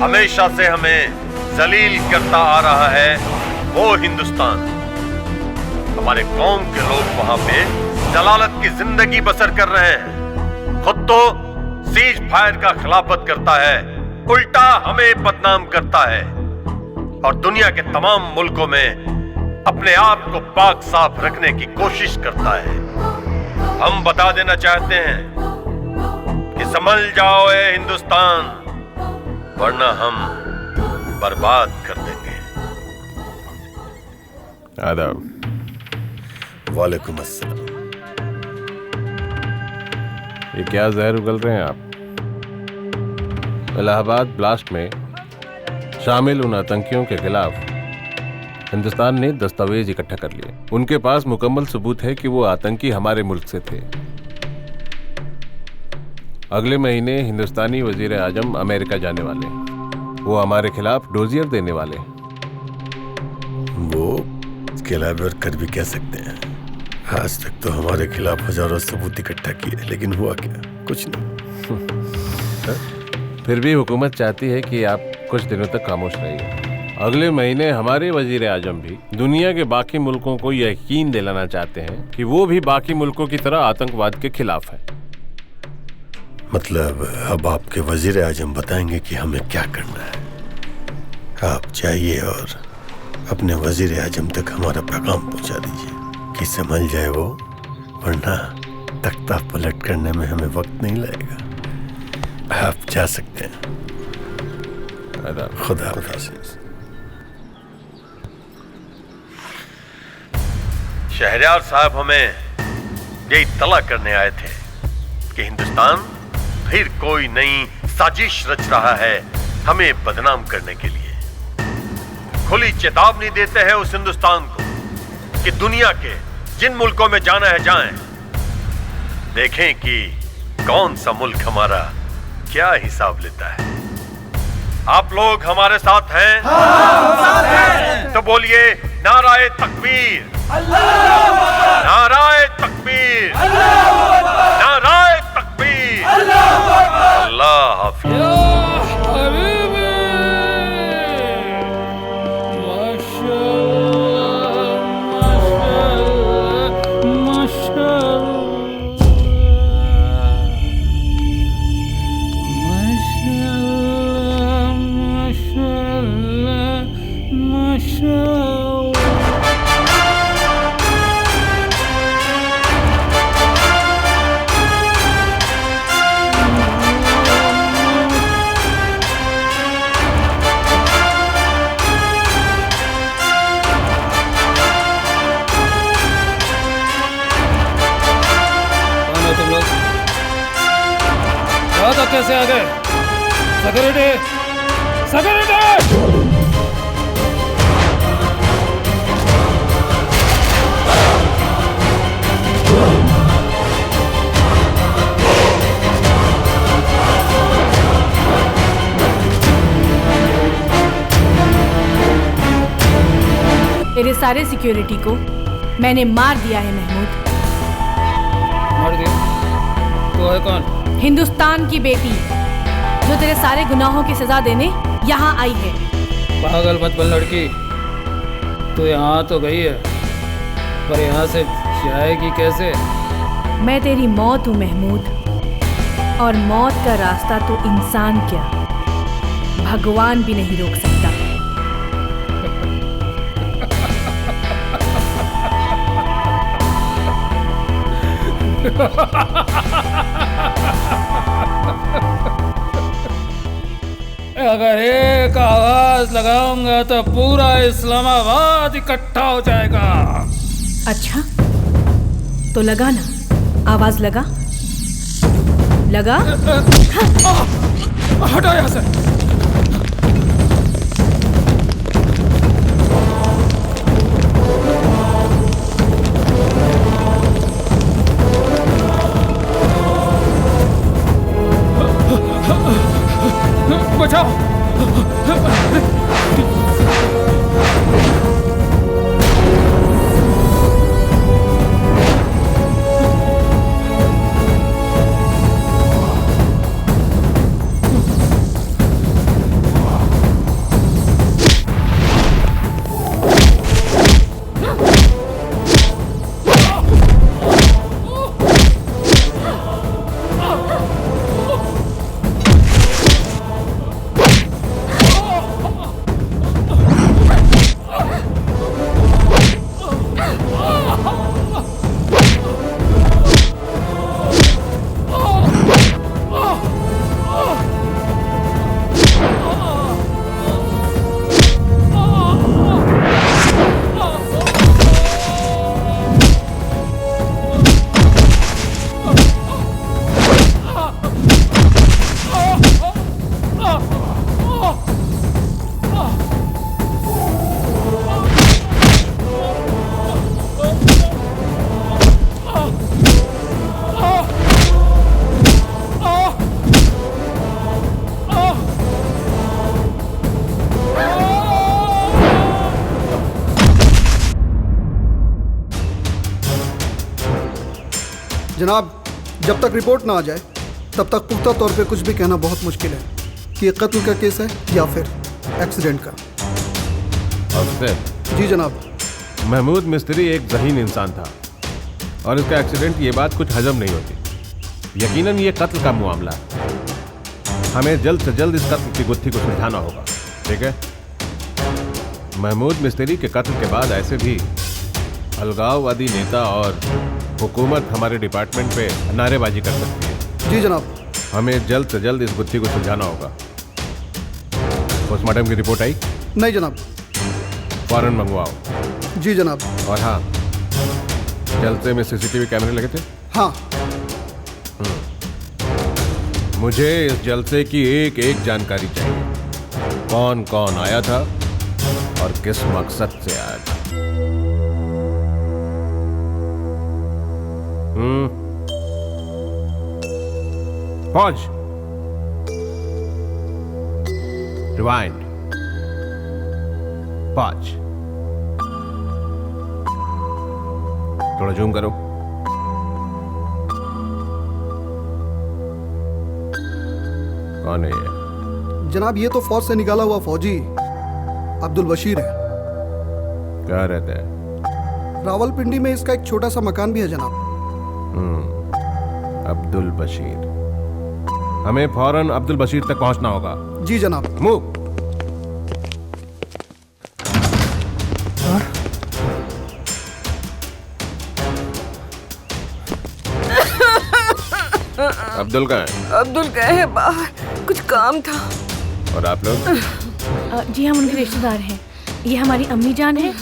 हमेशा से हमें जलील करता आ रहा है वो हिंदुस्तान। हमारे कौम के लोग वहां पे जलालत की जिंदगी बसर कर रहे हैं, खुद तो सीज फायर का खिलाफत करता है, उल्टा हमें बदनाम करता है और दुनिया के तमाम मुल्कों में अपने आप को पाक साफ रखने की कोशिश करता है। हम बता देना चाहते हैं कि संभल जाओ ए हिंदुस्तान, वरना हम बर्बाद कर देंगे। आदाब। वालेकुम अस्सलाम। ये क्या जहर उगल रहे हैं आप? इलाहाबाद ब्लास्ट में शामिल उन आतंकियों के खिलाफ हिंदुस्तान ने दस्तावेज इकट्ठा कर लिए। उनके पास मुकम्मल सबूत है कि वो आतंकी हमारे मुल्क से थे। अगले महीने हिंदुस्तानी वजीर आजम अमेरिका जाने वाले हैं। वो हमारे खिलाफ डोजियर देने वाले हैं। वो इसके अलावा और कर भी कह सकते हैं। आज तक तो हमारे खिलाफ हजारों सबूत इकट्ठा किए, लेकिन हुआ क्या? कुछ नहीं। फिर भी हुकूमत चाहती है कि आप कुछ दिनों तक खामोश रहिए। अगले महीने हमारे वजीर आजम भी दुनिया के बाकी मुल्कों को यकीन दिलाना चाहते हैं कि वो भी बाकी मुल्कों की तरह आतंकवाद के खिलाफ है। मतलब अब आपके वजीर आजम बताएंगे कि हमें क्या करना है। आप जाइए और अपने वजीर आजम तक हमारा पैगाम पहुंचा दीजिए कि संभल जाए वो, वरना तख्ता पलट करने में हमें वक्त नहीं लगेगा। आप जा सकते हैं। खुदा हाफिज़। शहरयार साहब हमें ये इत्तला करने आए थे कि हिंदुस्तान फिर कोई नई साजिश रच रहा है हमें बदनाम करने के लिए। खुली चेतावनी देते हैं उस हिंदुस्तान को कि दुनिया के जिन मुल्कों में जाना है जाएं, देखें कि कौन सा मुल्क हमारा क्या हिसाब लेता है। आप लोग हमारे साथ हैं? हम साथ हैं। तो बोलिए नाराए तकबीर, नाराए तकबीर, नाराए तकबीर। अल्लाह हाफिज़। कैसे आ गए? Security, security! तेरे सारे सिक्योरिटी को मैंने मार दिया है महमूद। मार दिया? तो है कौन? हिंदुस्तान की बेटी जो तेरे सारे गुनाहों की सजा देने यहाँ आई है। पागल मत बन लड़की, तो यहाँ तो गई है, पर यहाँ से जाएगी कैसे? मैं तेरी मौत हूँ महमूद, और मौत का रास्ता तो इंसान क्या, भगवान भी नहीं रोक सकता। अगर एक आवाज लगाऊंगा तो पूरा इस्लामाबाद इकट्ठा हो जाएगा। अच्छा तो लगा ना, आवाज लगा, लगा। हटो यहाँ से। बचाओ। जनाब, जब तक रिपोर्ट ना आ जाए तब तक पुख्ता तौर पे कुछ भी कहना बहुत मुश्किल है कि ये कत्ल का केस है या फिर एक्सीडेंट का। अफसर, जी जनाब। महमूद मिस्त्री एक ज़हीन इंसान था और इसका एक्सीडेंट ये बात कुछ हजम नहीं होती। यकीनन ये कत्ल का मामला है। हमें जल्द से जल्द इस कत्ल की गुत्थी को सुलझाना होगा, ठीक है? महमूद मिस्त्री के कत्ल के बाद ऐसे भी अलगाववादी नेता और हुकूमत हमारे डिपार्टमेंट पे नारेबाजी कर सकती है। जी जनाब। हमें जल्द से जल्द इस गुत्थी को सुलझाना होगा। पोस्टमार्टम की रिपोर्ट आई? नहीं जनाब। फौरन मंगवाओ। जी जनाब। और हाँ, जलसे में सीसीटीवी कैमरे लगे थे? हाँ। मुझे इस जलसे की एक एक जानकारी चाहिए। कौन कौन आया था और किस मकसद से आया था। पॉज। रिवाइंड। पॉज। थोड़ा जूम करो। कौन है ये? जनाब, ये तो फौज से निकाला हुआ फौजी अब्दुल बशीर है। क्या रहता है? रावलपिंडी में इसका एक छोटा सा मकान भी है जनाब। अब्दुल बशीर। हमें फौरन अब्दुल बशीर तक पहुंचना होगा। जी जनाब। मूव। अब्दुल कहाँ है? अब्दुल गए हैं बाहर, कुछ काम था। और आप लोग? जी हम उनके रिश्तेदार हैं। ये हमारी अम्मी जान है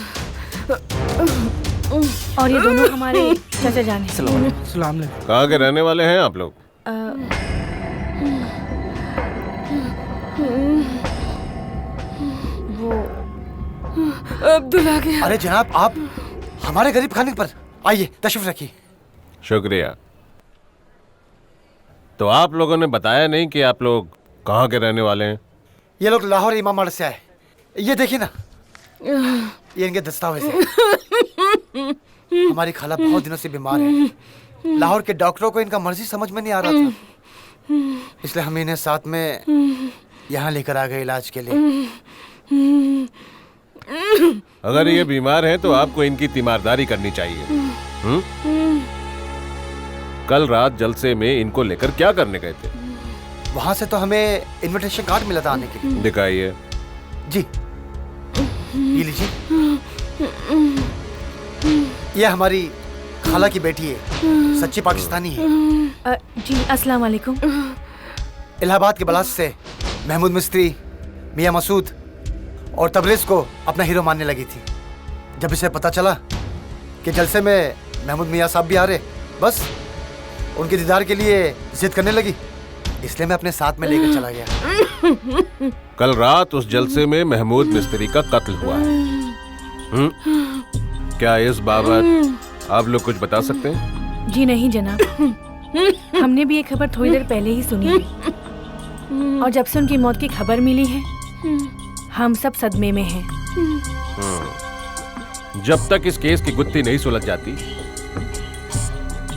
और ये दोनों हमारे चाचा जान हैं। सलाम अलैकुम। कहाँ के रहने वाले हैं आप लोग? वो अब्दुल आ गया। अरे जनाब, आप हमारे गरीब खाने पर आइए, तशरीफ रखिए। शुक्रिया। तो आप लोगों ने बताया नहीं कि आप लोग कहाँ के रहने वाले हैं? ये लोग लाहौर इमामबाड़ा से आए। ये देखिए ना, ये इनके दस्तावेज हैं। हमारी खाला बहुत दिनों से बीमार है। लाहौर के डॉक्टरों को इनका मर्जी समझ में नहीं आ रहा था, इसलिए हम इन्हें साथ में यहाँ लेकर आ गए इलाज के लिए। अगर ये बीमार हैं तो आपको इनकी तीमारदारी करनी चाहिए। कल रात जलसे में इनको लेकर क्या करने गए थे? वहाँ से तो हमें इनविटेशन कार्ड मिला था आने के लिए। दिखाइए। जी, ये लीजिए। ये हमारी खाला की बेटी है, सच्ची पाकिस्तानी है। जी अस्सलाम वालेकुम। इलाहाबाद के बलास से महमूद मिस्त्री, मियां मसूद और तबरेज को अपना हीरो मानने लगी थी। जब इसे पता चला कि जलसे में महमूद मियां साहब भी आ रहे, बस उनके दीदार के लिए जिद करने लगी, इसलिए मैं अपने साथ में लेकर चला गया। कल रात उस जलसे में महमूद मिस्त्री का कत्ल हुआ है। क्या इस बाबत आप लोग कुछ बता सकते हैं? जी नहीं जनाब, हमने भी ये खबर थोड़ी देर पहले ही सुनी है और जब से उनकी मौत की खबर मिली है हम सब सदमे में हैं। जब तक इस केस की गुत्थी नहीं सुलझ जाती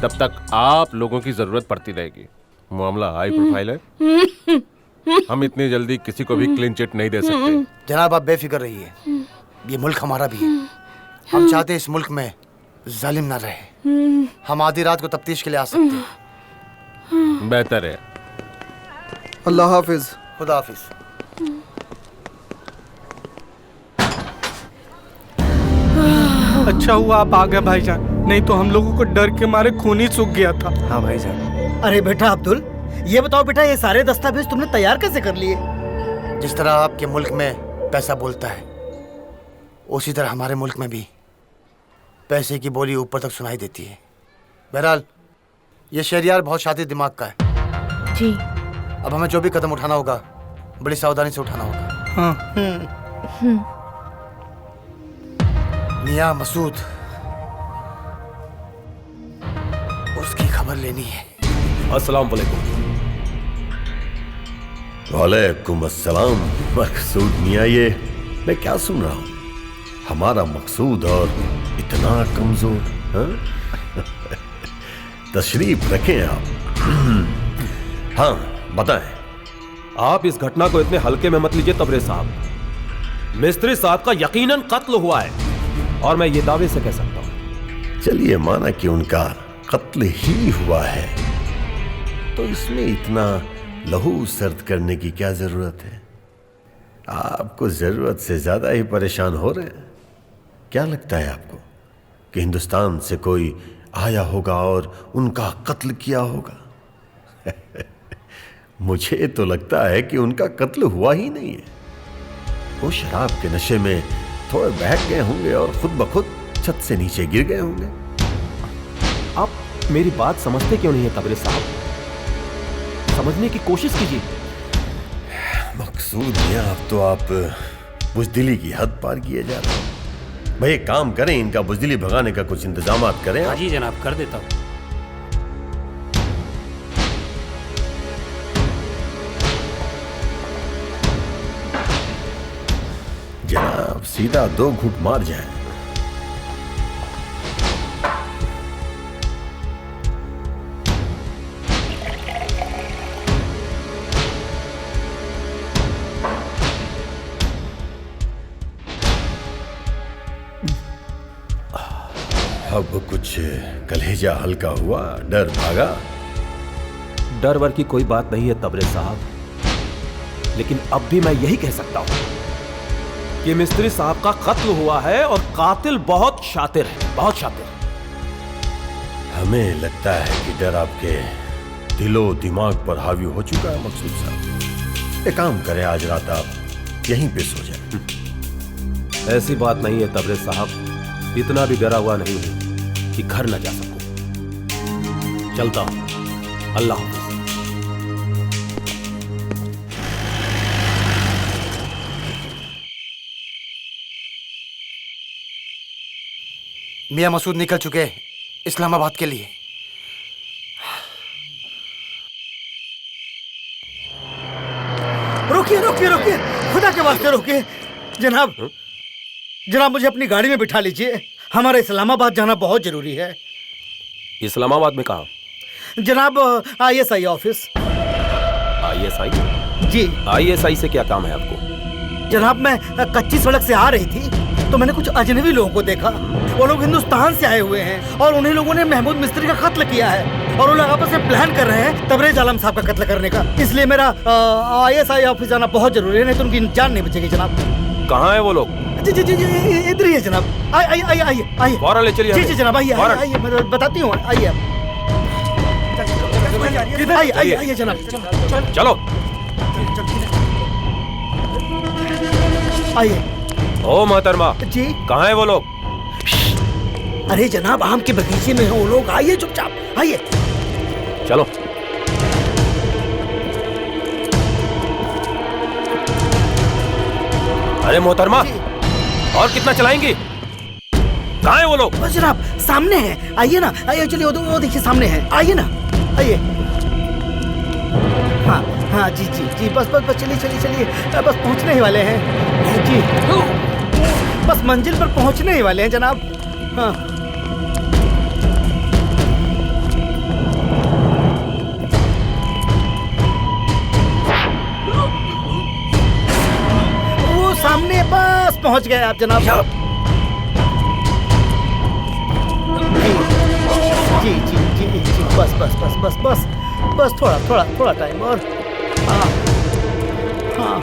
तब तक आप लोगों की जरूरत पड़ती रहेगी। मामला हाई प्रोफाइल है, हम इतनी जल्दी किसी को भी क्लीन चिट नहीं दे सकते। जनाब, आप बेफिक्र रहिए, ये मुल्क हमारा भी है। हम चाहते हैं इस मुल्क में जालिम ना रहे। हम आधी रात को तफ्तीश के लिए आ सकते हैं। बेहतर है। अल्लाह हाफिज। खुदा हाफिज। अच्छा हुआ आप आ गए भाईजान, नहीं तो हम लोगों को डर के मारे खून ही सूख गया था। हाँ भाईजान। अरे बेटा अब्दुल, ये बताओ बेटा, ये सारे दस्तावेज तुमने तैयार कैसे कर लिए? जिस तरह आपके मुल्क में पैसा बोलता है, उसी तरह हमारे मुल्क में भी पैसे की बोली ऊपर तक सुनाई देती है। बहरहाल ये शहरियार बहुत शातिर दिमाग का है। जी। अब हमें जो भी कदम उठाना होगा बड़ी सावधानी से उठाना होगा। हाँ। मियां मसूद, उसकी खबर लेनी है। अस्सलाम वालेकुम। वालेकुम अस्सलाम। मकसूद मियां, ये मैं क्या सुन रहा हूँ? हमारा मकसूद और इतना कमजोर? हाँ? तशरीफ रखें आप। हाँ बताएं। आप इस घटना को इतने हल्के में मत लीजिए तबरेज साहब। मिस्त्री साहब का यकीनन कत्ल हुआ है और मैं ये दावे से कह सकता हूं। चलिए माना कि उनका कत्ल ही हुआ है, तो इसमें इतना लहू सर्द करने की क्या जरूरत है? आपको जरूरत से ज्यादा ही परेशान हो रहे हैं। क्या लगता है आपको कि हिंदुस्तान से कोई आया होगा और उनका कत्ल किया होगा? मुझे तो लगता है कि उनका कत्ल हुआ ही नहीं है। वो शराब के नशे में थोड़े बहक गए होंगे और खुद ब खुद छत से नीचे गिर गए होंगे। आप मेरी बात समझते क्यों नहीं है तबरेज साहब? समझने की कोशिश कीजिए। मकसूद मियां, अब तो आप बुजदिली की हद पार किए जा रहे हैं। भाई एक काम करें, इनका बुजदिली भगाने का कुछ इंतजाम करें। हाँ जी जनाब, कर देता हूँ। जनाब सीधा 2 घूंट मार जाए। अब कुछ कलेजा हल्का हुआ, डर भागा? डर वर की कोई बात नहीं है तबरेज साहब, लेकिन अब भी मैं यही कह सकता हूं कि मिस्त्री साहब का कत्ल हुआ है और कातिल बहुत शातिर है, बहुत शातिर। हमें लगता है कि डर आपके दिलो दिमाग पर हावी हो चुका है मकसूद साहब। एक काम करें, आज रात आप यहीं पे सो जाए। ऐसी बात नहीं है तबरेज साहब, इतना भी डरा हुआ नहीं हूं कि घर न जा सकूं। चलता हूं, अल्लाह हाफिज। मियां मसूद निकल चुके इस्लामाबाद के लिए। रोकिए रोकिए रोकिए, खुदा के वास्ते रोकिए। जनाब जनाब मुझे अपनी गाड़ी में बिठा लीजिए, हमारा इस्लामाबाद जाना बहुत जरूरी है। इस्लामाबाद में कहा? जनाब ISI ऑफिस। ISI? जी। ISI से क्या काम है आपको? जनाब मैं कच्ची सड़क से आ रही थी तो मैंने कुछ अजनबी लोगों को देखा। वो लोग हिंदुस्तान से आए हुए हैं और उन्हीं लोगों ने महमूद मिस्त्री का कत्ल किया है और वो लोग आपस में प्लान कर रहे हैं तबरेज आलम साहब का कत्ल करने का। इसलिए मेरा ISI ऑफिस जाना बहुत जरूरी है, नहीं तो उनकी जान नहीं बचेगी। जनाब कहाँ है वो लोग? जी जी जी जी इधर ही है जनाब। आइए आइए आइए आइए, फौरन ले चलिए। जी जी जनाब, आइए आइए, मैं बताती हूँ। आइए आइए आइए आइए जनाब, चलो आइए। ओ मोहतरमा जी, कहाँ है वो लोग? अरे जनाब आम के बगीचे में हैं वो लोग, आइए चुपचाप आइए। चलो। अरे मोहतरमा, और कितना चलाएंगी? कहाँ है वो लोग? बस जनाब सामने है, आइए ना, आइए चलिए, वो देखिए सामने है, आइए ना, आइए। हाँ हाँ जी जी जी, बस बस बस चलिए चलिए चलिए, बस पहुंचने ही वाले हैं जी, बस मंजिल पर पहुंचने ही वाले हैं जनाब। हाँ वो सामने, बस पहुंच गए आप जनाब। जी जी जी जी, बस बस बस बस बस बस, थोड़ा थोड़ा थोड़ा टाइम और। हाँ हाँ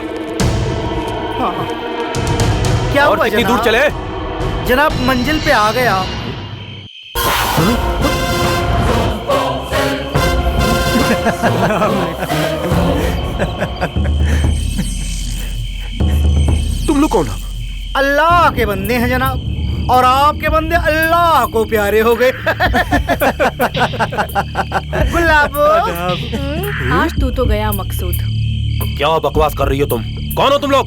हाँ, क्या और हुआ कितनी जनाब? दूर चले? जनाब मंजिल पे आ गए आप। तुम लोग कौन हो? अल्लाह के बंदे हैं जनाब, और आपके बंदे अल्लाह को प्यारे हो गए। गुलाबो, आज तू तो गया मकसूद। क्या बकवास कर रही हो तुम? कौन हो तुम लोग?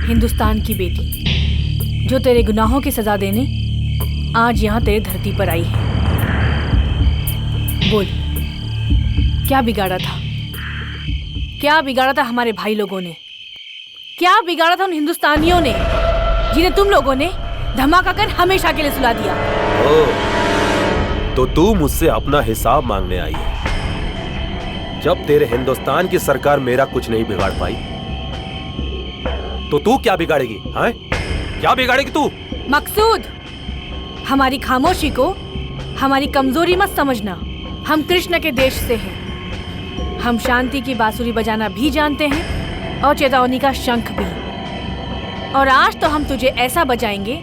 हिंदुस्तान की बेटी जो तेरे गुनाहों की सजा देने आज यहाँ तेरे धरती पर आई है। बोल, क्या बिगाड़ा था? क्या बिगाड़ा था हमारे भाई लोगों ने? क्या बिगाड़ा था उन हिंदुस्तानियों ने जिन्हें तुम लोगों ने धमाका कर हमेशा के लिए सुला दिया? तो तू मुझसे अपना हिसाब मांगने आई है। जब तेरे हिंदुस्तान की सरकार मेरा कुछ नहीं बिगाड़ पाई, तो तू क्या बिगाड़ेगी? हाँ, क्या बिगाड़ेगी तू? मकसूद, हमारी खामोशी को हमारी कमजोरी मत समझना। हम कृष्ण के देश से हैं। हम शांति की बांसुरी बजाना भी जानते हैं और चेतावनी का शंख भी। और आज तो हम तुझे ऐसा बजाएंगे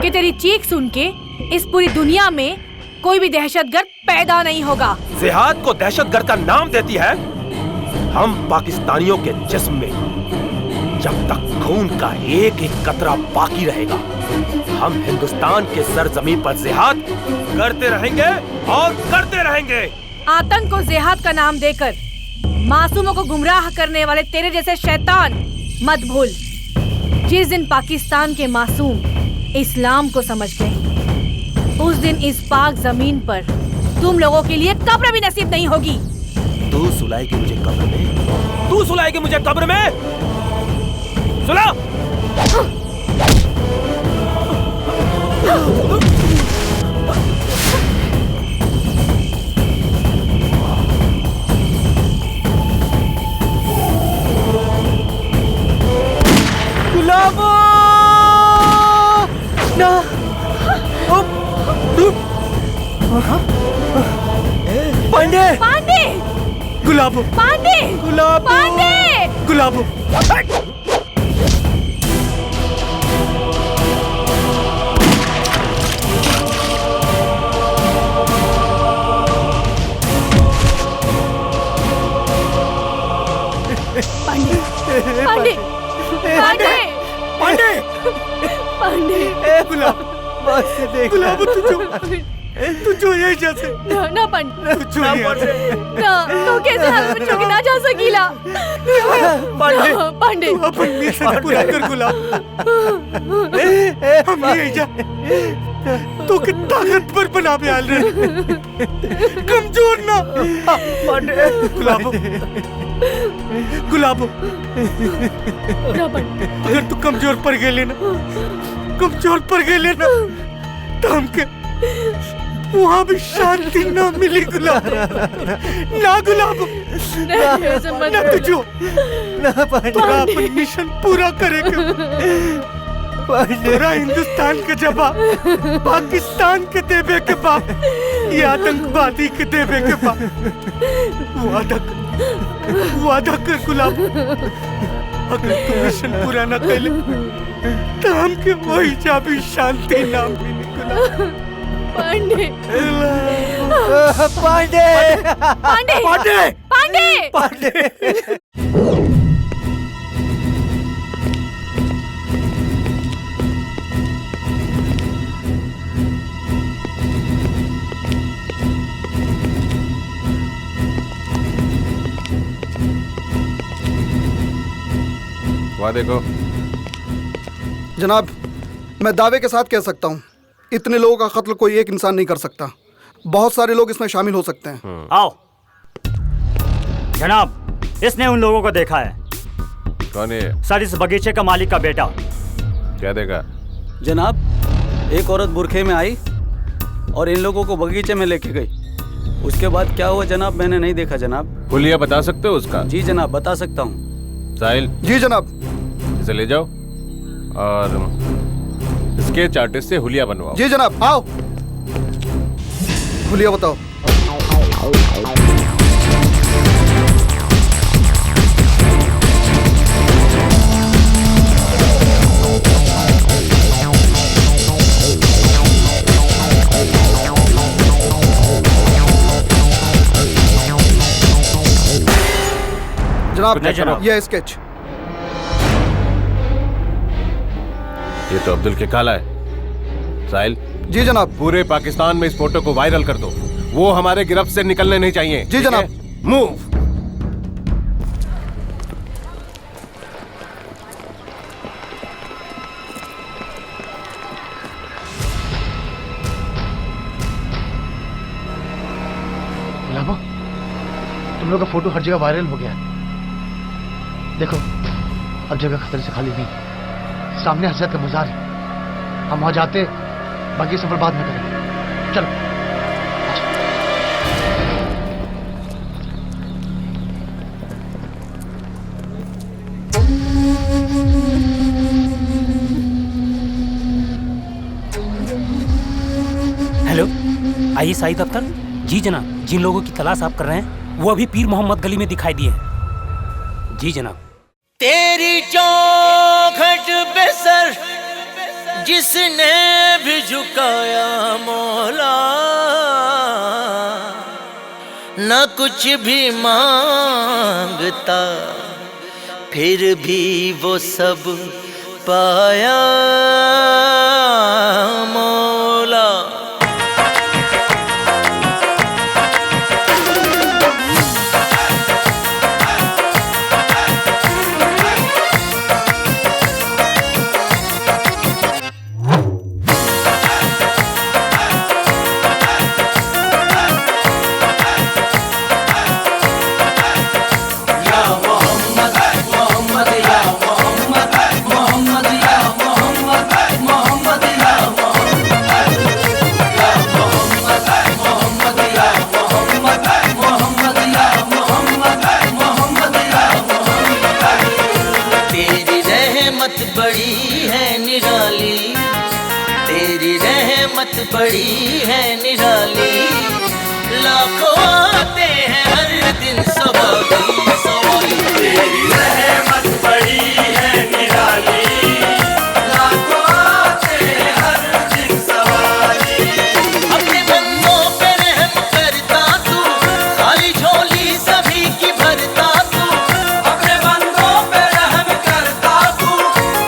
कि तेरी चीख सुन के इस पूरी दुनिया में कोई भी दहशतगर्द पैदा नहीं होगा। जिहाद को दहशतगर्द का नाम देती है? हम पाकिस्तानियों के जिस्म में जब तक खून का एक एक कतरा बाकी रहेगा, हम हिंदुस्तान के सरजमीन पर जिहाद करते रहेंगे और करते रहेंगे। आतंक को जिहाद का नाम देकर मासूमों को गुमराह करने वाले तेरे जैसे शैतान मत भूल। जिस दिन पाकिस्तान के मासूम इस्लाम को समझ गए, उस दिन इस पाक जमीन पर तुम लोगों के लिए कब्र भी नसीब नहीं होगी। तू सुलाएगी मुझे कब्र में? तू सुलाएगी मुझे कब्र में? सुला! गुलाबो ना पांडे पांडे गुलाबो पांडे गुलाबो पांडे गुलाबो पांडे पांडे पांडे पांडे पांडे ए गुलाब बस से देख गुलाबो तू जो यही जैसे ना पांडे तू जो ना तो कैसे हम बच्चों की ना जा सकीला पांडे पांडे तू अपन मिशन पूरा कर गुलाब हम यही जा तो कि ताकतवर बना में आल रहे कमजोर ना पांडे गुलाबो गुलाबो अगर तू कमजोर पड़ गए लेना कमजोर पड़ गए लेना तो हमके वहाँ भी शांति ना मिली गुलाब ना गुलाब ना तुझो ना पूरा अपन मिशन पूरा करेगा पूरा हिंदुस्तान के जवाब पाकिस्तान के देवे के बाप ये आतंकवादी के देवे के बाप वादा कर गुलाब अगर तू मिशन पूरा न कर ले तो हमके वही जा भी शांति ना मिली गुलाब पांडे पांडे पांडे पांडे पांडे पांडे वहाँ देखो। जनाब, मैं दावे के साथ कह सकता हूँ इतने लोगों का कत्ल कोई एक इंसान नहीं कर सकता। बहुत सारे लोग इसमें शामिल हो सकते हैं। आओ जनाब, इसने उन लोगों को देखा है। कौन है? सर, इस बगीचे का मालिक का बेटा। क्या देखा? जनाब, एक औरत बुरखे में आई और इन लोगों को बगीचे में लेके गई। उसके बाद क्या हुआ जनाब, मैंने नहीं देखा जनाब। हुलिया बता सकते हो उसका? जी जनाब, बता सकता हूँ। साहिल? जी जनाब। इसे ले जाओ और स्केच आर्टिस्ट से हुलिया बनवाओ। जी जनाब। आओ हुलिया बताओ। जनाब, ये स्केच। ये तो अब्दुल के काला है। साहिल? जी जनाब। पूरे पाकिस्तान में इस फोटो को वायरल कर दो। वो हमारे गिरफ्त से निकलने नहीं चाहिए। जी जनाब। मूव। तुम लोग का फोटो हर जगह वायरल हो गया। देखो, अब जगह खतरे से खाली नहीं। सामने हजरत का मजार है। हम वहां जाते, बाकी सफर बाद में करेंगे। चलो। आइए शाही दफ्तर। जी जनाब, जिन लोगों की तलाश आप कर रहे हैं वो अभी पीर मोहम्मद गली में दिखाई दिए हैं। जी जनाब। तेरी चौखट पे सर जिसने भी झुकाया मौला, न कुछ भी मांगता फिर भी वो सब पाया मौला। बड़ी है निराली, लाखों आते हैं हर दिन सवारी सवारी। तेरी रहमत बड़ी है निराली, लाखों आते हैं हर दिन सवारी। अपने बंदों पे रहम करता तू, खाली झोली सभी की भरता तू। अपने बंदों पे रहम करता तू,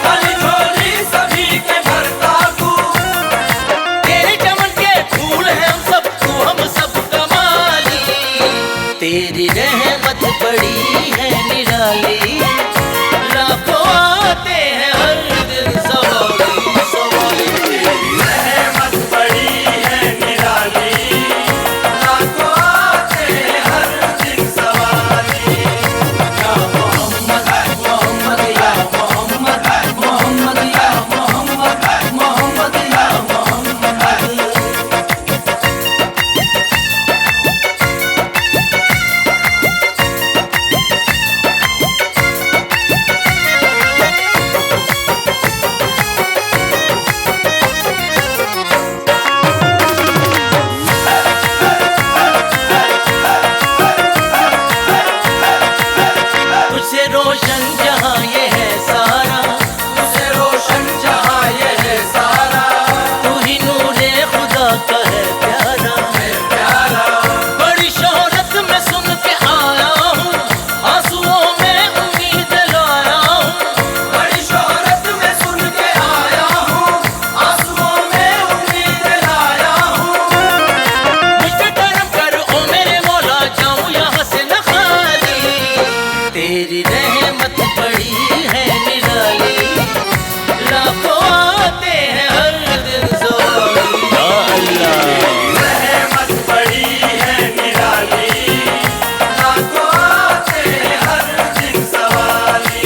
खाली झोली सभी के भरता तू। तेरी रहमत बड़ी है निराली, लाखों आते हैं हर दिन सवारी सवारी। तेरी रहमत बड़ी है निराली, लाखों आते हैं हर दिन सवारी। या मोहम्मद मोहम्मद या मोहम्मद मोहम्मद या मोहम्मद मोहम्मद या मोहम्मद। रोशन जहां ये है सारा, उसे रोशन जहां ये है सारा। तू ही नूरे खुदा का है प्यारा, है प्यारा। बड़ी शोहरत में सुन के आया हूँ, आंसुओं में उम्मीद लाया हूँ। बड़ी शोहरत में सुन के आया हूँ, आंसुओं में उम्मीद लाया हूँ। मुझ पे करम कर ओ मेरे मौला, जाऊँ यहाँ से न खाली। तेरी रहमत बड़ी है निराली, लाखों आते हैं हर दिन सवारी। या अल्लाह रहमत बड़ी है निराली, लाखों आते हैं हर दिन सवारी।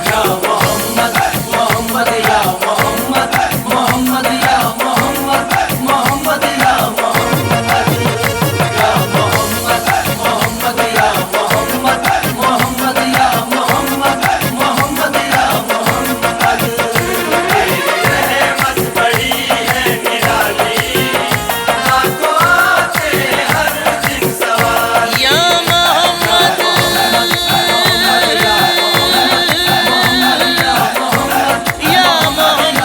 या मोहम्मद मोहम्मद या मोहम्मद मोहम्मद या मोहम्मद मोहम्मद या मोहम्मद। या मोहम्मद मोहम्मद या मोहम्मद मोहम्मद या मोहम्मद मोहम्मद या मोहम्मद। तेरी रहमत बड़ी है निराली, लाखों आते हैं हर दिन सवारी। या मोहम्मद या मोहम्मद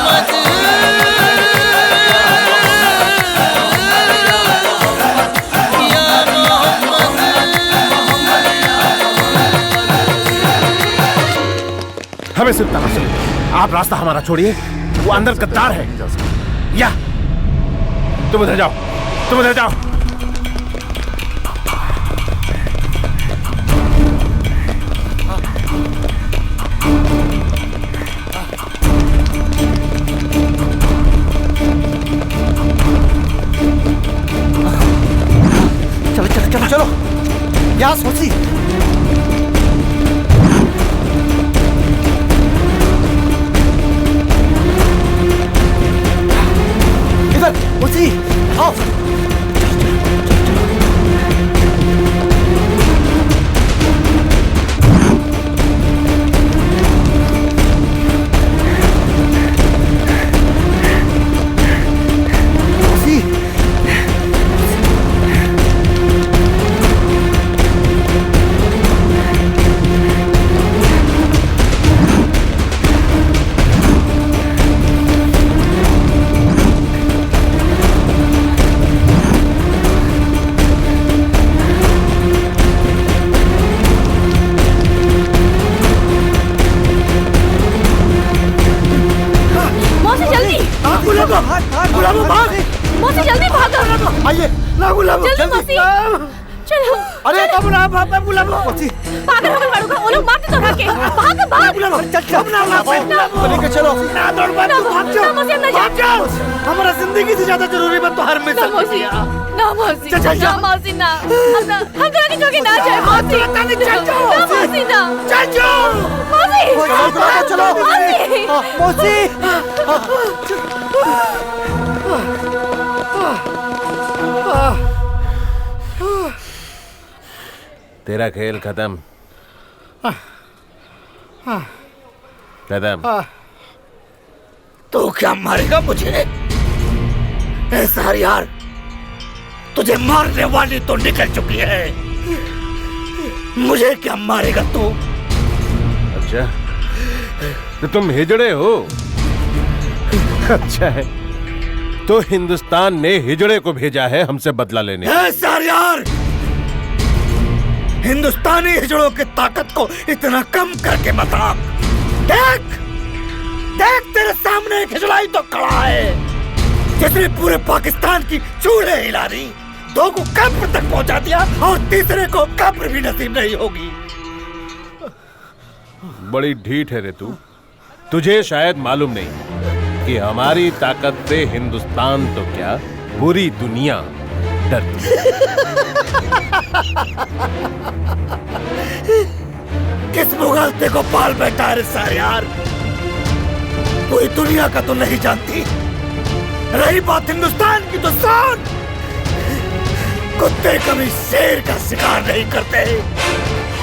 हमें सिर्फ तलाशी, आप रास्ता हमारा छोड़िए। वो अंदर गद्दार है। या तुम उधर जाओ, तुम उधर जाओ। चलो चलो चलो चलो, यहाँ सोची। इधर उसी आओ। बुलाओ पागल हो गए मारूंगा, वो लोग मारते तो रखे। भाग बुलाओ, लेके चलो ना दौड़ मत, भाग जाओ। हमारा जिंदगी से ज्यादा जरूरी बात तो हर में ना मौसी, ना मौसी, ना मौसी, ना हम तो आगे जोगे ना जाए मौसी, ना मौसी, ना चल जाओ मौसी, चलो मौसी। तेरा खेल खत्म। खत्म। तो क्या मारेगा मुझे? ऐसा यार, तुझे मारने वाली तो निकल चुकी है, मुझे क्या मारेगा तू? अच्छा, तो तुम हिजड़े हो? अच्छा है, तो हिंदुस्तान ने हिजड़े को भेजा है हमसे बदला लेने। ऐसा यार, हिंदुस्तानी हिजड़ों की ताकत को इतना कम करके मत आंक। देख देख, तेरे सामने एक हिजड़ा ही तो खड़ा है जिसने पूरे पाकिस्तान की चूड़े हिला दी, 2 को कब्र तक पहुंचा दिया और तीसरे को कब्र भी नसीब नहीं होगी। बड़ी ढीठ है रे तू। तुझे शायद मालूम नहीं कि हमारी ताकत से हिंदुस्तान तो क्या, पूरी दुनिया डरती किस मुगलते को पाल बैठा है सारे यार, पूरी दुनिया का तो नहीं जानती। रही बात हिंदुस्तान की तो शान, कुत्ते कभी शेर का शिकार नहीं करते,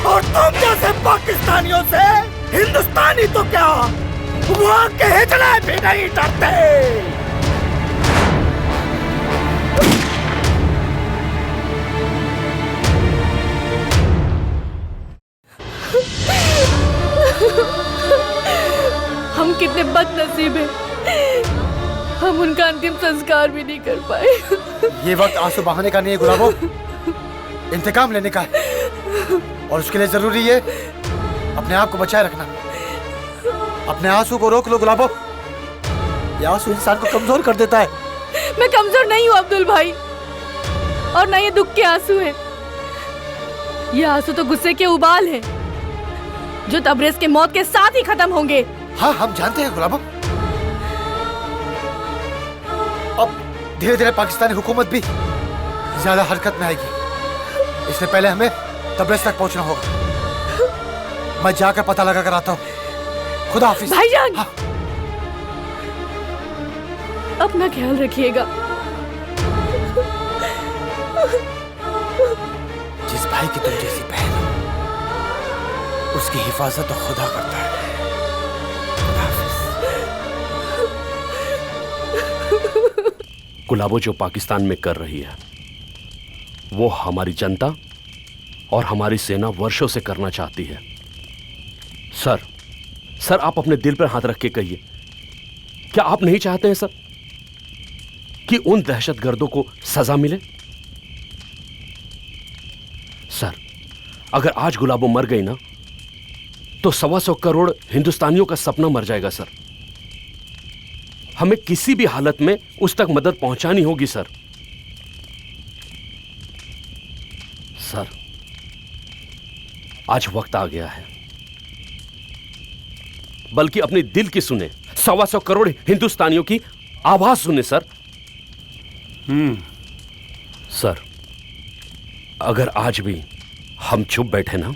और तुम जैसे पाकिस्तानियों से हिंदुस्तानी तो क्या, वहां के हिजड़े भी नहीं डरते। हम कितने बदनसीब हैं, हम उनका अंतिम संस्कार भी नहीं कर पाए। ये वक्त आंसू बहाने का नहीं है गुलाबो, इंतकाम लेने का है, और उसके लिए जरूरी है अपने आप को बचाए रखना। अपने आंसू को रोक लो गुलाबो, ये आंसू इंसान को कमजोर कर देता है। मैं कमजोर नहीं हूँ अब्दुल भाई, और ना ये दुख के आंसू हैं। ये आंसू तो गुस्से के उबाल हैं, जो तबरेज के मौत के साथ ही खत्म होंगे। हाँ, हम जानते हैं गुलाबो। अब धीरे धीरे पाकिस्तानी हुकूमत भी ज्यादा हरकत में आएगी, इसलिए पहले हमें तबरेज तक पहुंचना होगा। मैं जाकर पता लगा कर आता हूँ। खुदा हाफिज भाईजान। हाँ। अपना ख्याल रखिएगा। जिस भाई की तुम जैसी बहन हो, उसकी हिफाजत तो खुदा करता है। गुलाबो जो पाकिस्तान में कर रही है वो हमारी जनता और हमारी सेना वर्षों से करना चाहती है। सर आप अपने दिल पर हाथ रख के कहिए, क्या आप नहीं चाहते हैं सर कि उन दहशतगर्दों को सजा मिले? सर, अगर आज गुलाबो मर गई ना तो 125 करोड़ हिंदुस्तानियों का सपना मर जाएगा सर। हमें किसी भी हालत में उस तक मदद पहुंचानी होगी सर। सर, आज वक्त आ गया है, बल्कि अपने दिल की सुने, 125 करोड़ हिंदुस्तानियों की आवाज सुने सर। सर, अगर आज भी हम चुप बैठे ना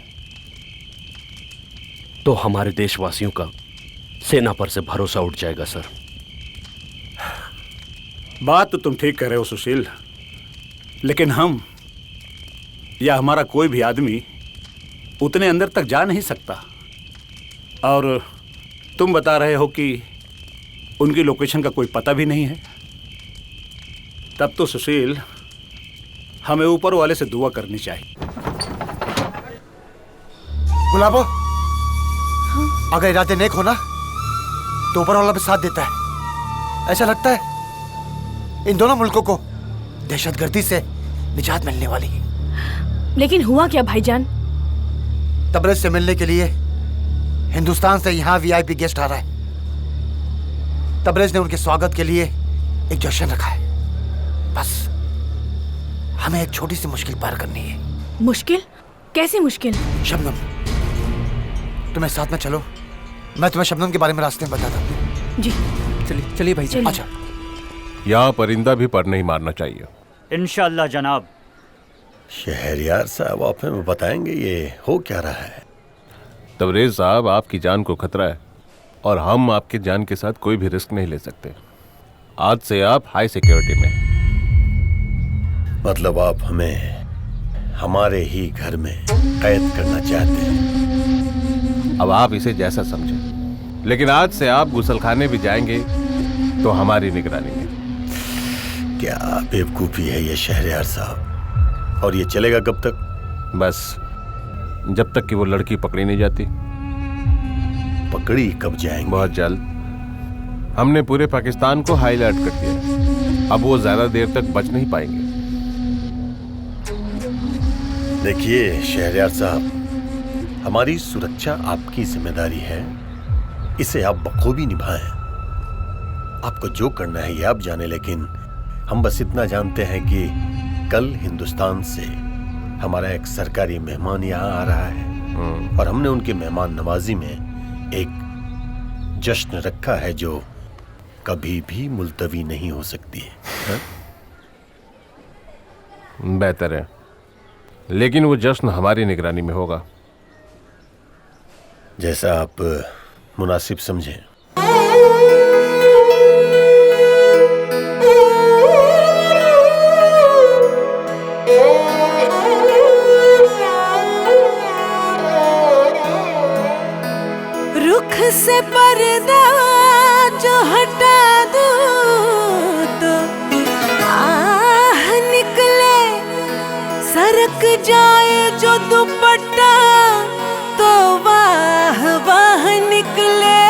तो हमारे देशवासियों का सेना पर से भरोसा उठ जाएगा सर। बात तो तुम ठीक कह रहे हो सुशील, लेकिन हम या हमारा कोई भी आदमी उतने अंदर तक जा नहीं सकता। और तुम बता रहे हो कि उनकी लोकेशन का कोई पता भी नहीं है। तब तो सुशील, हमें ऊपर वाले से दुआ करनी चाहिए। गुलाबो, अगर इरादे नेक हो ना तो ऊपर वाला भी साथ देता है। ऐसा लगता है इन दोनों मुल्कों को दहशतगर्दी से निजात मिलने वाली है। लेकिन हुआ क्या भाईजान? तबरेज से मिलने के लिए हिंदुस्तान से यहाँ वीआईपी गेस्ट आ रहा है। तबरेज ने उनके स्वागत के लिए एक जश्न रखा है। बस हमें एक छोटी सी मुश्किल पार करनी है। मुश्किल? कैसी मुश्किल? शबनम, तुम्हें साथ में चलो, मैं तुम्हें शबनम के बारे में रास्ते में बताता हूँ। जी चलिए चलिए भाई। अच्छा, यहाँ परिंदा भी पर नहीं मारना चाहिए। इंशाल्लाह जनाब। शहरयार साहब, आप हमें बताएंगे ये हो क्या रहा है? तबरेज साहब, आपकी जान को खतरा है और हम आपकी जान के साथ कोई भी रिस्क नहीं ले सकते। आज से आप हाई सिक्योरिटी में। मतलब आप हमें हमारे ही घर में कैद करना चाहते हैं? अब आप इसे जैसा समझें, लेकिन आज से आप गुसलखाने भी जाएंगे तो हमारी निगरानी में। क्या बेवकूफ़ी है ये शहरयार साहब। और ये चलेगा कब तक? बस जब तक कि वो लड़की पकड़ी नहीं जाती। पकड़ी कब जाएंगे? बहुत जल्द। हमने पूरे पाकिस्तान को हाई अलर्ट कर दिया। अब वो ज्यादा देर तक बच नहीं पाएंगे। देखिए शहरयार साहब, हमारी सुरक्षा आपकी जिम्मेदारी है, इसे आप बखूबी निभाएं। आपको जो करना है ये आप जाने, लेकिन हम बस इतना जानते हैं कि कल हिंदुस्तान से हमारा एक सरकारी मेहमान यहाँ आ रहा है और हमने उनके मेहमान नवाजी में एक जश्न रखा है जो कभी भी मुलतवी नहीं हो सकती है। बेहतर है, लेकिन वो जश्न हमारी निगरानी में होगा। जैसा आप मुनासिब समझें। रुख से पर्दा जो हटा दूं तो आह निकले, सरक जाए जो दुपट्टा तो वाह वाह निकले।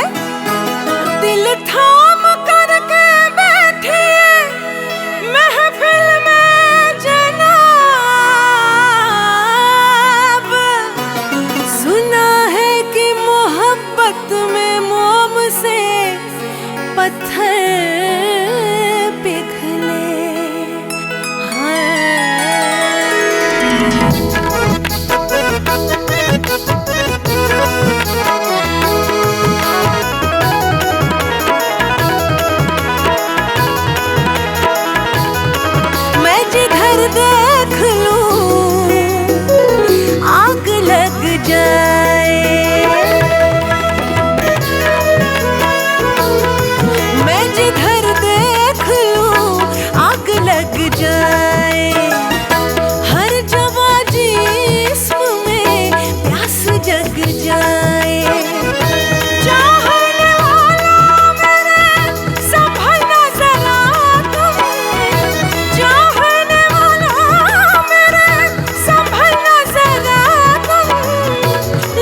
दिल थाम करके बैठिए महफिल में जनाब, सुना है कि मोहब्बत में मोम से पत्थर पिघले। मैं जिधर देख लूं आग लग जाए, मैं जिधर देख लूं आग लग जाए। हर जवा जिस्म में प्यास जग जाए। चाहने वाला मेरे संभलना जरा तुम, चाहने वाला मेरे संभलना जरा तुम।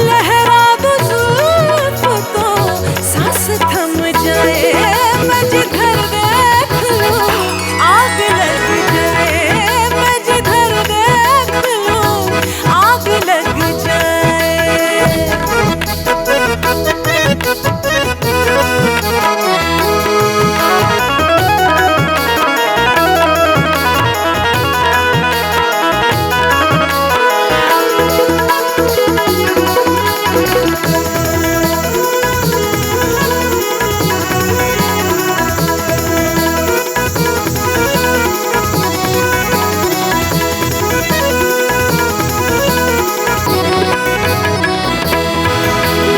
लहरा दो जुल्फ तो सांस थम जाए। मैं जिधर देख लूं आग लग जाए, मैं जिधर देख लूं आग लग जाए।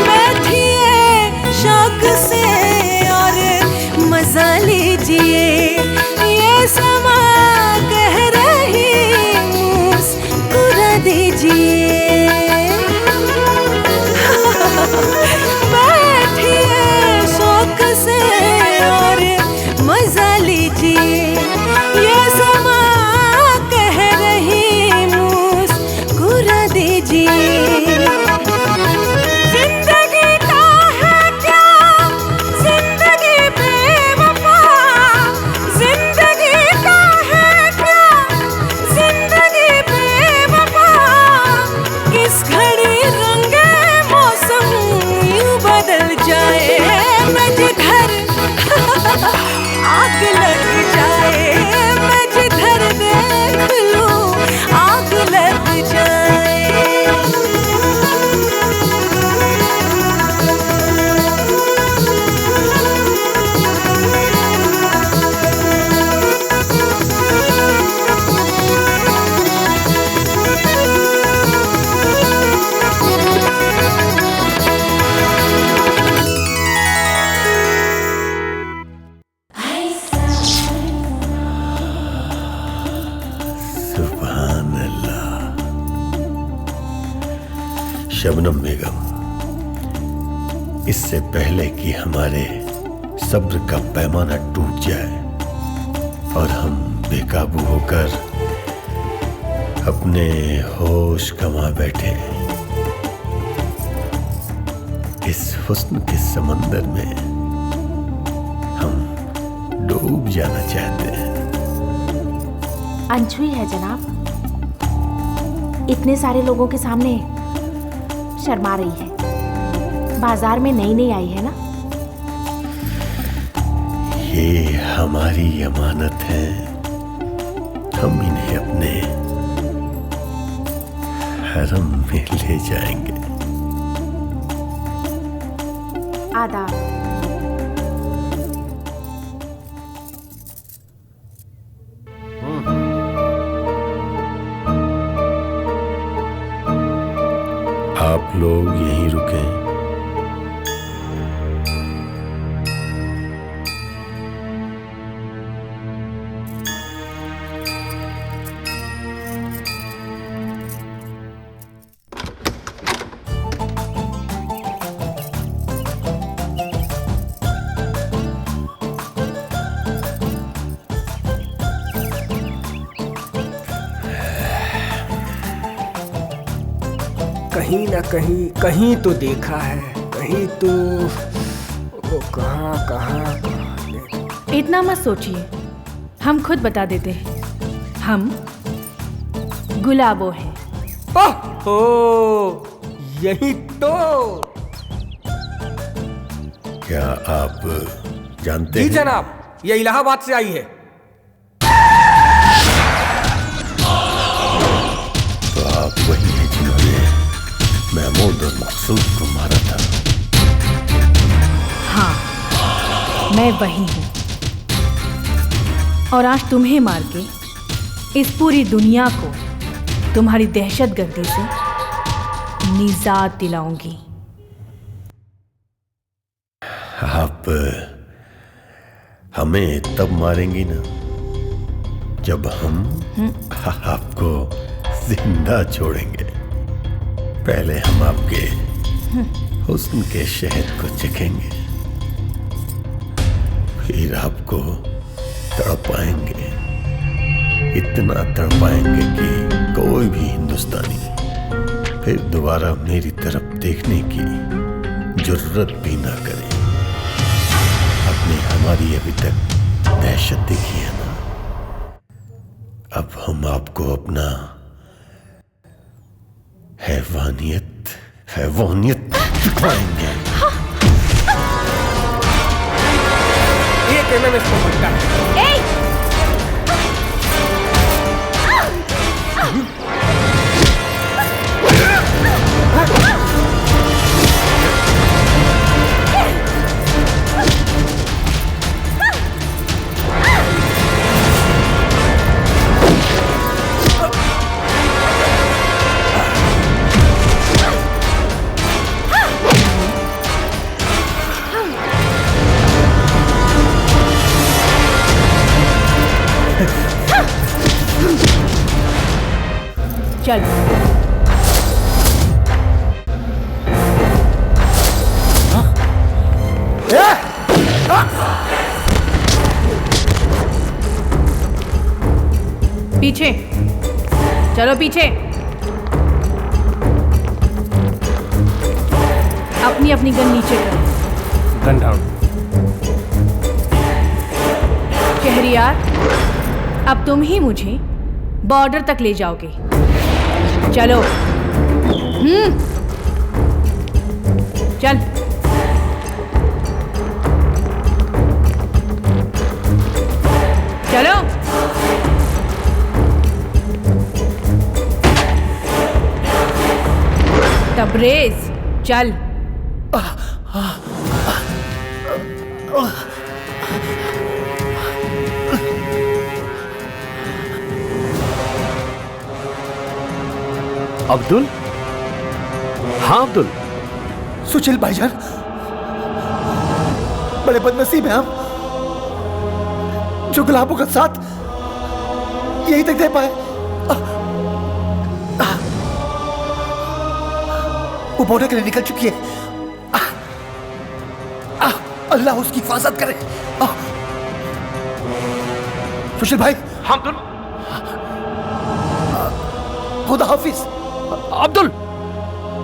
बैठिए शौक से और मजा लीजिए, ये समा कह रही मुस्कुरा दीजिए। बैठिए शौक से और मजा लीजिए, ये समा कह रही मुस्कुरा दीजिए। जिंदगी का है क्या, जिंदगी बेवफा, जिंदगी का है क्या, जिंदगी बेवफा। किस घड़ी रंगे मौसम यूं बदल जाए। मैं जिधर आग लग जाए, मैं जिधर देख लूं आग लग जाए। शबनम बेगम, इससे पहले कि हमारे सब्र का पैमाना टूट जाए और हम बेकाबू होकर अपने होश गंवा बैठे, इस हुस्न के समंदर में हम डूब जाना चाहते हैं। अनछुई है जनाब, इतने सारे लोगों के सामने शर्मा रही है। बाजार में नई नई आई है ना। ये हमारी अमानत है, हम इन्हें अपने हरम में ले जाएंगे। आदाब। आप लोग यहीं रुकें। कहीं ना कहीं तो देखा है, कहीं तो वो कहाँ कहाँ। इतना मत सोचिए, हम खुद बता देते हैं। हम गुलाबो हैं। ओहो, यही तो। क्या आप जानते हैं? जी जनाब, ये इलाहाबाद से आई है। तो आप वही हैं जिन्होंने महमूद और मकसूद को मारा था? हाँ, मैं वही हूँ। और आज तुम्हें मार के इस पूरी दुनिया को तुम्हारी दहशतगर्दी से निजात दिलाऊंगी। आप हमें तब मारेंगी ना जब हम आपको जिंदा छोड़ेंगे। पहले हम आपके हुस्न के शहद को चखेंगे, फिर आपको तड़पाएंगे, इतना तड़पाएंगे कि कोई भी हिंदुस्तानी फिर दोबारा मेरी तरफ देखने की जरूरत भी ना करे। आपने हमारी अभी तक दहशत देखी है ना, अब हम आपको अपना हैवानियत दिखाएंगे। ये कहना में इसको बनता है। चल। पीछे चलो, पीछे। अपनी अपनी गन नीचे करो। Gun down. शहरियार, अब तुम ही मुझे बॉर्डर तक ले जाओगे। चलो। चल। चलो। तबरेज, चल। अब्दुल? हाँ अब्दुल। सुशील भाईजान, बड़े बदनसीब हैं हम, जो गुलाबों का साथ यहीं तक दे पाए। वो बॉर्डर के लिए निकल चुकी है। अल्लाह उसकी हिफाजत करे। सुशील भाई। हाँ अब्दुल। खुदा हाफिज। अब्दुल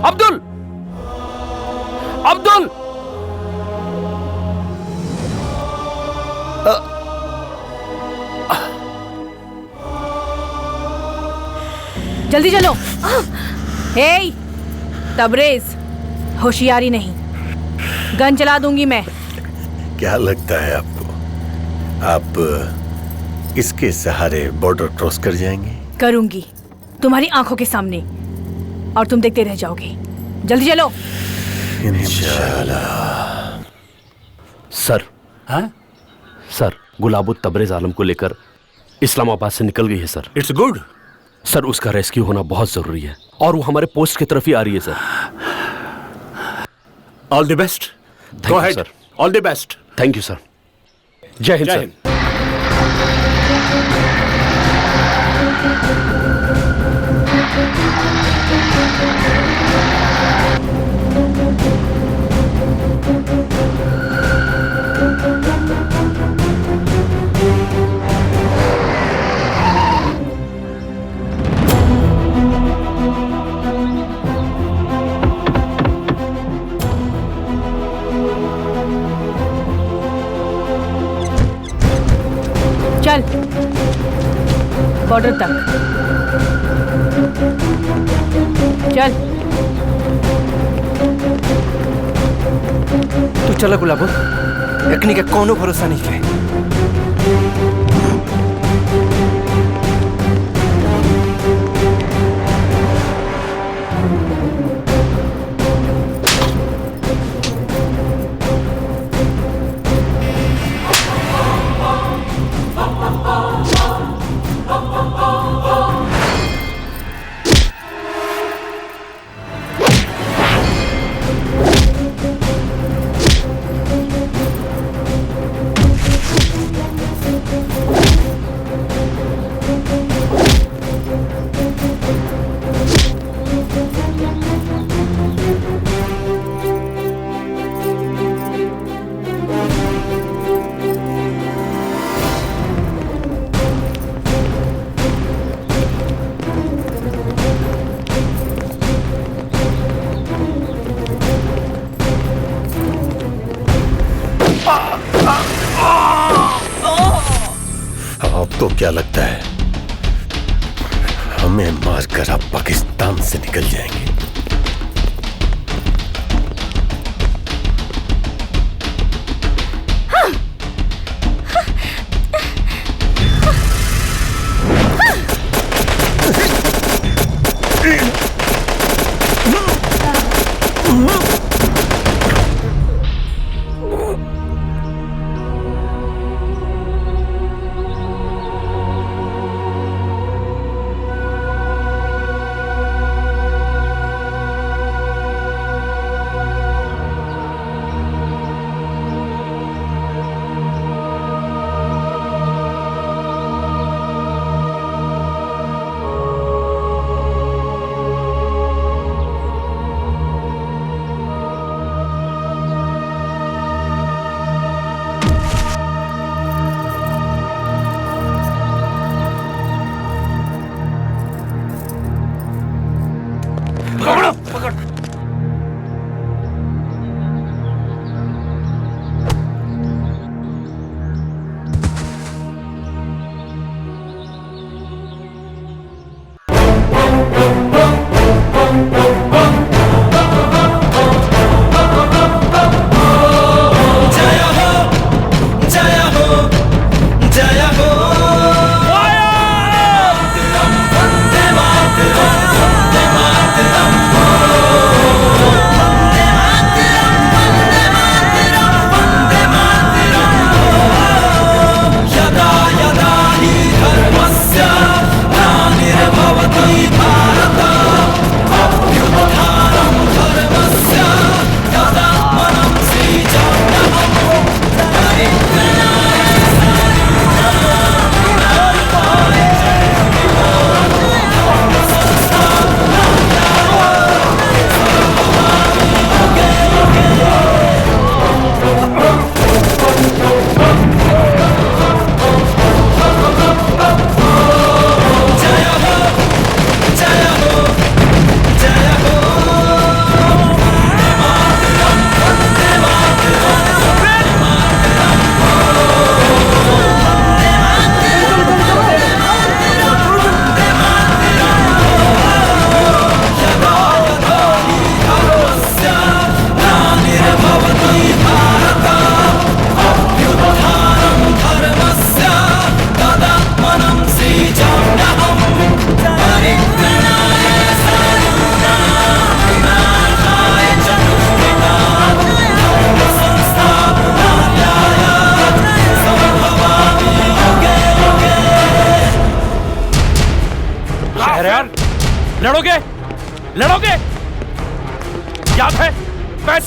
अब्दुल अब्दुल जल्दी चलो। हे तबरेज, होशियारी नहीं, गन चला दूंगी मैं। क्या लगता है आपको आप इसके सहारे बॉर्डर क्रॉस कर जाएंगे? करूंगी, तुम्हारी आंखों के सामने, और तुम देखते रह जाओगे। जल्दी चलो। इंशाल्लाह। सर। हाँ सर, गुलाबो तबरेज आलम को लेकर इस्लामाबाद से निकल गई है सर। इट्स गुड सर, उसका रेस्क्यू होना बहुत जरूरी है और वो हमारे पोस्ट की तरफ ही आ रही है sir. All the best. Go ahead sir. All the best. Thank you sir. जय हिंद सर। चल बॉर्डर तक चल। तू चला गुलाबो, एकनी के कोनो भरोसा नहीं है। आपको क्या लगता है हमें मारकर आप पाकिस्तान से निकल जाएंगे?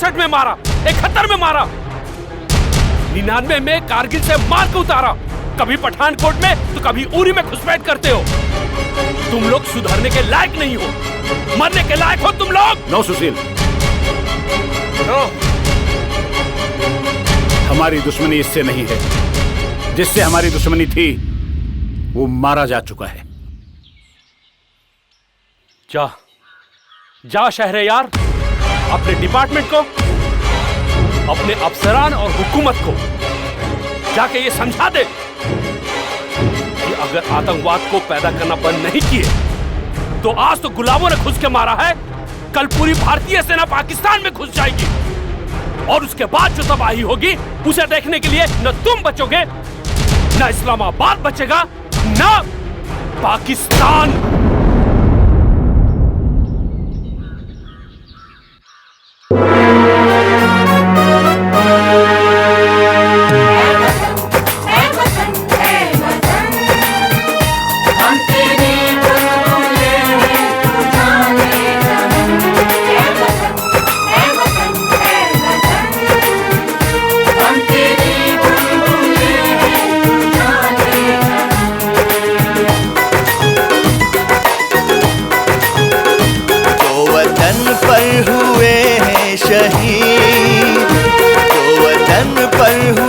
67 में मारा, 71 में मारा, 99 में कारगिल से मार के उतारा, कभी पठानकोट में तो कभी उरी में घुसपैठ करते हो। तुम लोग सुधरने के लायक नहीं हो, मरने के लायक हो तुम लोग। नो सुशील, नो। हमारी दुश्मनी इससे नहीं है, जिससे हमारी दुश्मनी थी वो मारा जा चुका है। जा जा शहरयार, अपने डिपार्टमेंट को, अपने अफसरान और हुकूमत को जाके ये समझा दे कि अगर आतंकवाद को पैदा करना बंद नहीं किए तो आज तो गुलामों ने घुस के मारा है, कल पूरी भारतीय सेना पाकिस्तान में घुस जाएगी और उसके बाद जो तबाही होगी उसे देखने के लिए न तुम बचोगे, न इस्लामाबाद बचेगा, न पाकिस्तान। शहीद जो वतन पर